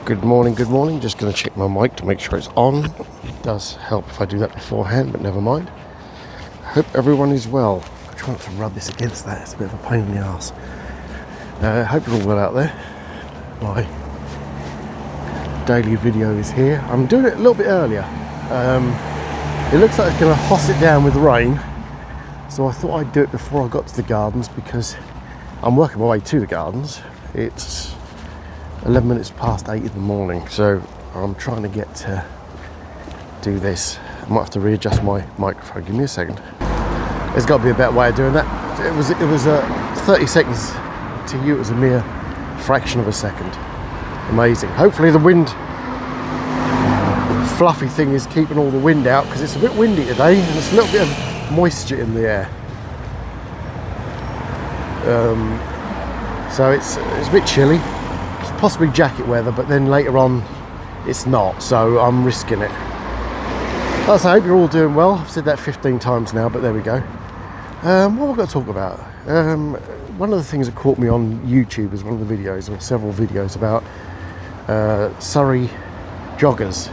Good morning, just going to check my mic to make sure it's on. It does help if I do that beforehand, but never mind. Hope everyone is well. I try not to rub this against that, it's a bit of a pain in the arse. Hope you're all well out there. My daily video is here. I'm doing it a little bit earlier. It looks like it's going to hoss it down with rain, so I thought I'd do it before I got to the gardens because I'm working my way to the gardens. It's 11 minutes past 8 in the morning, so I'm trying to get to do this. I might have to readjust my microphone. Give me a second. There's got to be a better way of doing that. It was 30 seconds. To you, it was a mere fraction of a second. Amazing. Hopefully the wind fluffy thing is keeping all the wind out, because it's a bit windy today and there's a little bit of moisture in the air. So it's a bit chilly. It's possibly jacket weather, but then later on it's not, so I'm risking it. I hope you're all doing well. I've said that 15 times now, but there we go. What have I got to talk about? One of the things that caught me on YouTube is one of the videos, or several videos, about Surrey joggers.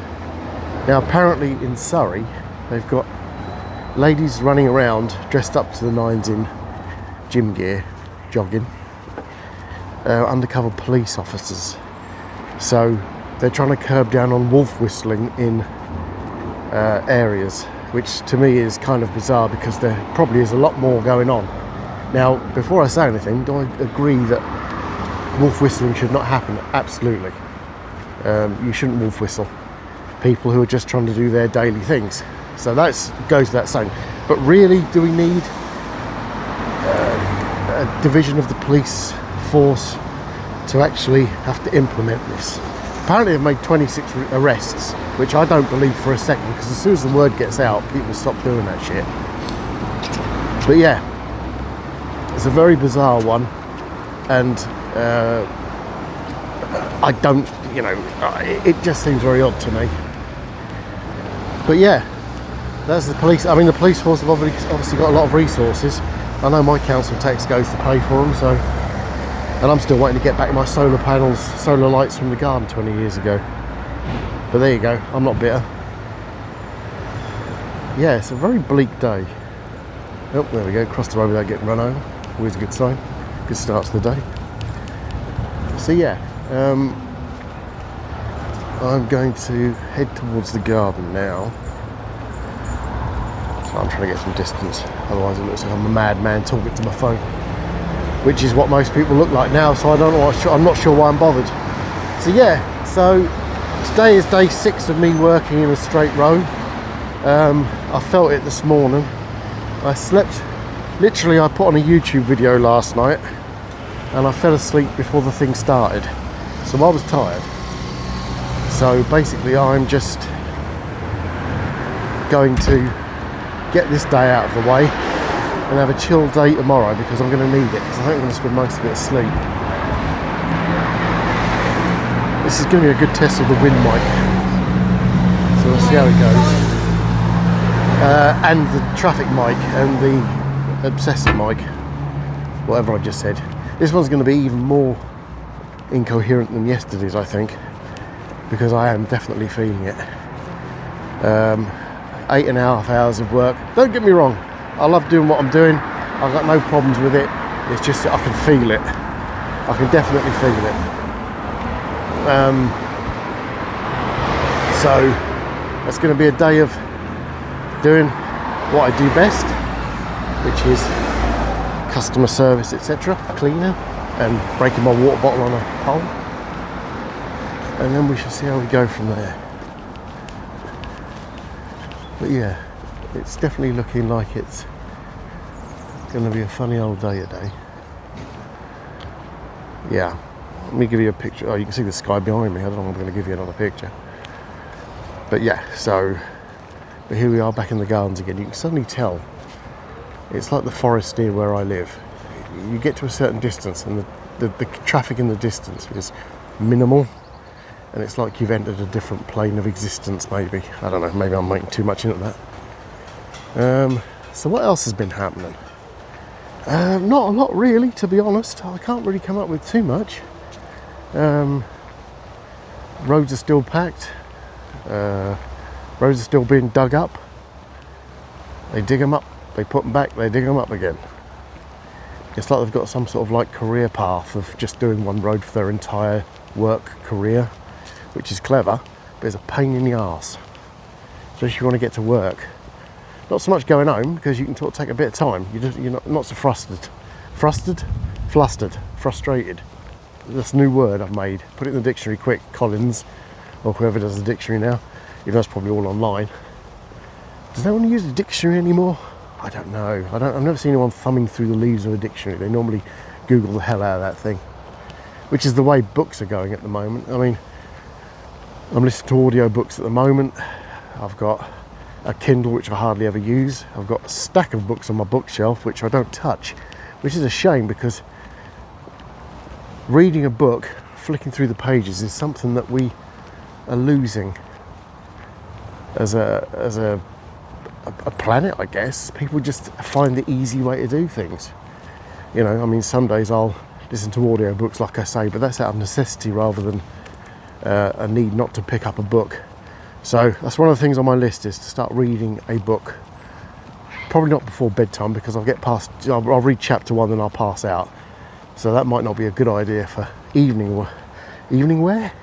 Now apparently in Surrey they've got ladies running around dressed up to the nines in gym gear, jogging. Undercover police officers. So they're trying to curb down on wolf whistling in areas, which to me is kind of bizarre because there probably is a lot more going on. Now, before I say anything, do I agree that wolf whistling should not happen? Absolutely. You shouldn't wolf whistle people who are just trying to do their daily things. So that goes without saying. But really, do we need a division of the police force to actually have to implement this? Apparently they've made 26 arrests, which I don't believe for a second, because as soon as the word gets out, people stop doing that shit. But yeah, it's a very bizarre one, and I don't, it just seems very odd to me. But yeah, that's the police. I mean, the police force have obviously got a lot of resources. I know my council tax goes to pay for them, so, and I'm still waiting to get back my solar panels, solar lights from the garden 20 years ago. But there you go, I'm not bitter. Yeah, it's a very bleak day. Oh, there we go, cross the road without getting run over. Always a good sign. Good start to the day. So yeah, I'm going to head towards the garden now. So I'm trying to get some distance, otherwise it looks like I'm a madman talking to my phone, which is what most people look like now, so I don't know I'm not sure why I'm bothered. So yeah, so today is day 6 of me working in a straight row. I felt it this morning. I slept, literally I put on a YouTube video last night and I fell asleep before the thing started, so I was tired. So basically I'm just going to get this day out of the way and have a chill day tomorrow, because I'm going to need it, because I think I'm going to spend most of it asleep. This is going to be a good test of the wind mic, so we'll see how it goes. And the traffic mic and the obsessive mic, whatever I just said. This one's going to be even more incoherent than yesterday's, I think, because I am definitely feeling it. 8.5 hours of work. Don't get me wrong, I love doing what I'm doing. I've got no problems with it. It's just that I can feel it. I can definitely feel it. So that's going to be a day of doing what I do best, which is customer service, etc., cleaner, and breaking my water bottle on a pole. And then we shall see how we go from there. But yeah, it's definitely looking like it's going to be a funny old day today. Yeah, let me give you a picture. Oh, you can see the sky behind me. I don't know if I'm going to give you another picture. But yeah, but here we are back in the gardens again. You can suddenly tell it's like the forest near where I live. You get to a certain distance and the traffic in the distance is minimal, and it's like you've entered a different plane of existence, maybe. I don't know, maybe I'm making too much into that. So what else has been happening? Not a lot really, to be honest. I can't really come up with too much. Roads are still packed. Roads are still being dug up. They dig them up, they put them back, they dig them up again. It's like they've got some sort of like career path of just doing one road for their entire work career, which is clever, but it's a pain in the arse, especially if you want to get to work. Not so much going home, because you can take a bit of time. You're not so frustrated. Frustrated. That's a new word I've made. Put it in the dictionary quick, Collins, or whoever does the dictionary now. Even though it's probably all online. Does no one use a dictionary anymore? I don't know. I've never seen anyone thumbing through the leaves of a dictionary. They normally Google the hell out of that thing, which is the way books are going at the moment. I mean, I'm listening to audio books at the moment. I've got a Kindle, which I hardly ever use. I've got a stack of books on my bookshelf, which I don't touch, which is a shame, because reading a book, flicking through the pages, is something that we are losing as a planet, I guess. People just find the easy way to do things. You know, I mean, some days I'll listen to audiobooks, like I say, but that's out of necessity rather than a need not to pick up a book. So that's one of the things on my list, is to start reading a book. Probably not before bedtime, because I'll read chapter 1 and I'll pass out. So that might not be a good idea for evening wear.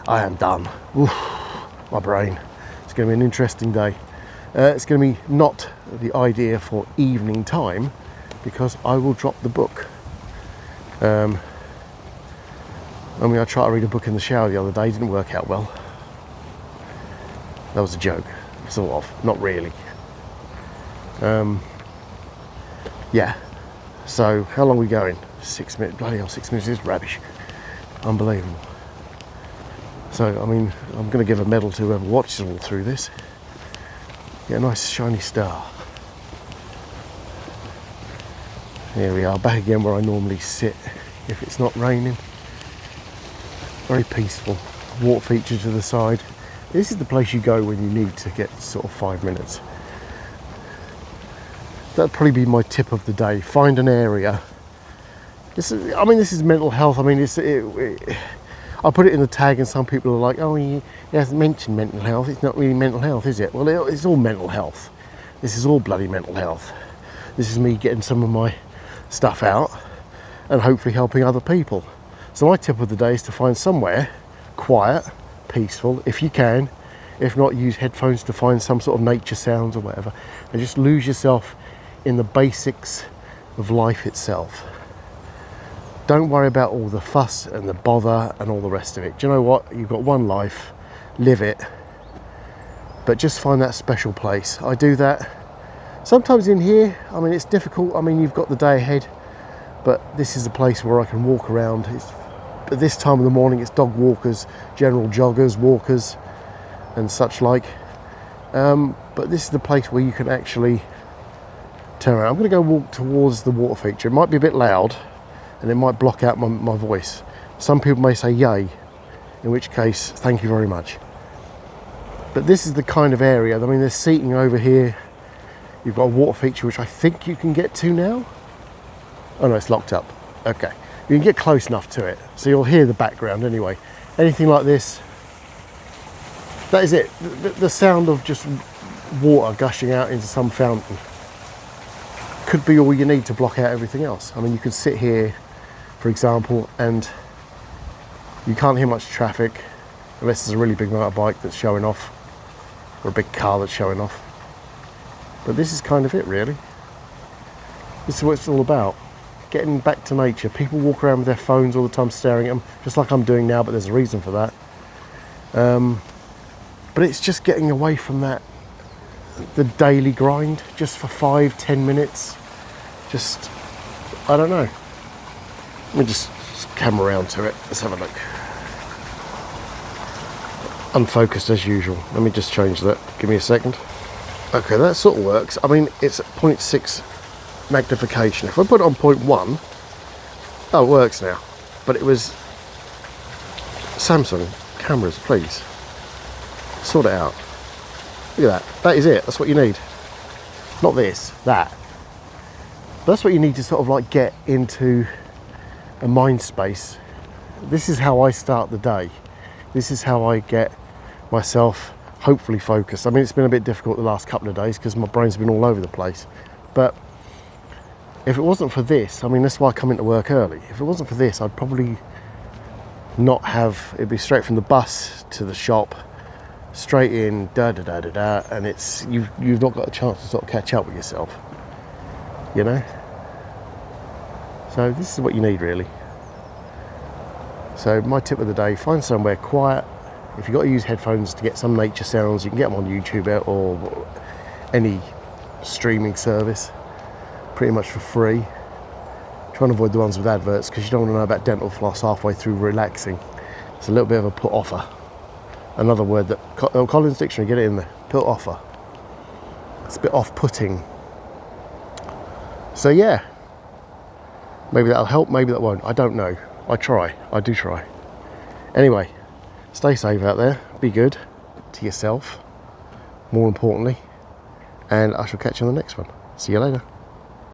I am done. Oof, my brain. It's going to be an interesting day. It's going to be not the idea for evening time, because I will drop the book. I mean, I tried to read a book in the shower the other day, didn't work out well. That was a joke, sort of, not really. Yeah, so how long are we going? 6 minutes, bloody hell, 6 minutes is rubbish. Unbelievable. So, I mean, I'm going to give a medal to whoever watches all through this. Get a nice shiny star. Here we are, back again where I normally sit if it's not raining. Very peaceful. Water feature to the side. This is the place you go when you need to get sort of 5 minutes. That'd probably be my tip of the day. Find an area. This is mental health. I mean, I put it in the tag, and some people are like, "Oh, he hasn't mentioned mental health. It's not really mental health, is it?" Well, it's all mental health. This is all bloody mental health. This is me getting some of my stuff out and hopefully helping other people. So my tip of the day is to find somewhere quiet, peaceful, if you can. If not, use headphones to find some sort of nature sounds or whatever, and just lose yourself in the basics of life itself. Don't worry about all the fuss and the bother and all the rest of it. Do you know what? You've got one life, live it, but just find that special place. I do that sometimes in here. I mean, it's difficult. I mean, you've got the day ahead, but this is a place where I can walk around. At this time of the morning, it's dog walkers, general joggers, walkers, and such like. But this is the place where you can actually turn around. I'm going to go walk towards the water feature. It might be a bit loud, and it might block out my voice. Some people may say yay, in which case, thank you very much. But this is the kind of area, I mean, there's seating over here. You've got a water feature, which I think you can get to now. Oh no, it's locked up. Okay, you can get close enough to it, so you'll hear the background anyway. Anything like this, that is it. The sound of just water gushing out into some fountain could be all you need to block out everything else. I mean, you could sit here, for example, and you can't hear much traffic unless there's a really big motorbike that's showing off, or a big car that's showing off. But this is kind of it, really. This is what it's all about. Getting back to nature. People walk around with their phones all the time staring at them, just like I'm doing now, but there's a reason for that. But it's just getting away from that, the daily grind, just for 5-10 minutes. Just, I don't know. Let me just come around to it. Let's have a look. Unfocused as usual. Let me just change that. Give me a second. Okay, that sort of works. I mean, it's at 0.6 magnification. If I put it on 0.1, oh, it works now. But it was Samsung cameras, please. Sort it out. Look at that. That is it. That's what you need. Not this, that. But that's what you need to sort of like get into a mind space. This is how I start the day. This is how I get myself hopefully focused. I mean, it's been a bit difficult the last couple of days because my brain's been all over the place. But if it wasn't for this, I mean, that's why I come into work early. If it wasn't for this, I'd probably not have, it'd be straight from the bus to the shop, straight in, and it's, you've not got a chance to sort of catch up with yourself, you know? So this is what you need, really. So my tip of the day, find somewhere quiet. If you've got to use headphones to get some nature sounds, you can get them on YouTube or any streaming service, pretty much for free. Try and avoid the ones with adverts because you don't want to know about dental floss halfway through relaxing. It's a little bit of a put-offer. Another word that Collins Dictionary, get it in there, put-offer. It's a bit off-putting. So yeah, maybe that'll help, maybe that won't. I don't know. I do try. Anyway, stay safe out there. Be good to yourself, more importantly. And I shall catch you on the next one. See you later.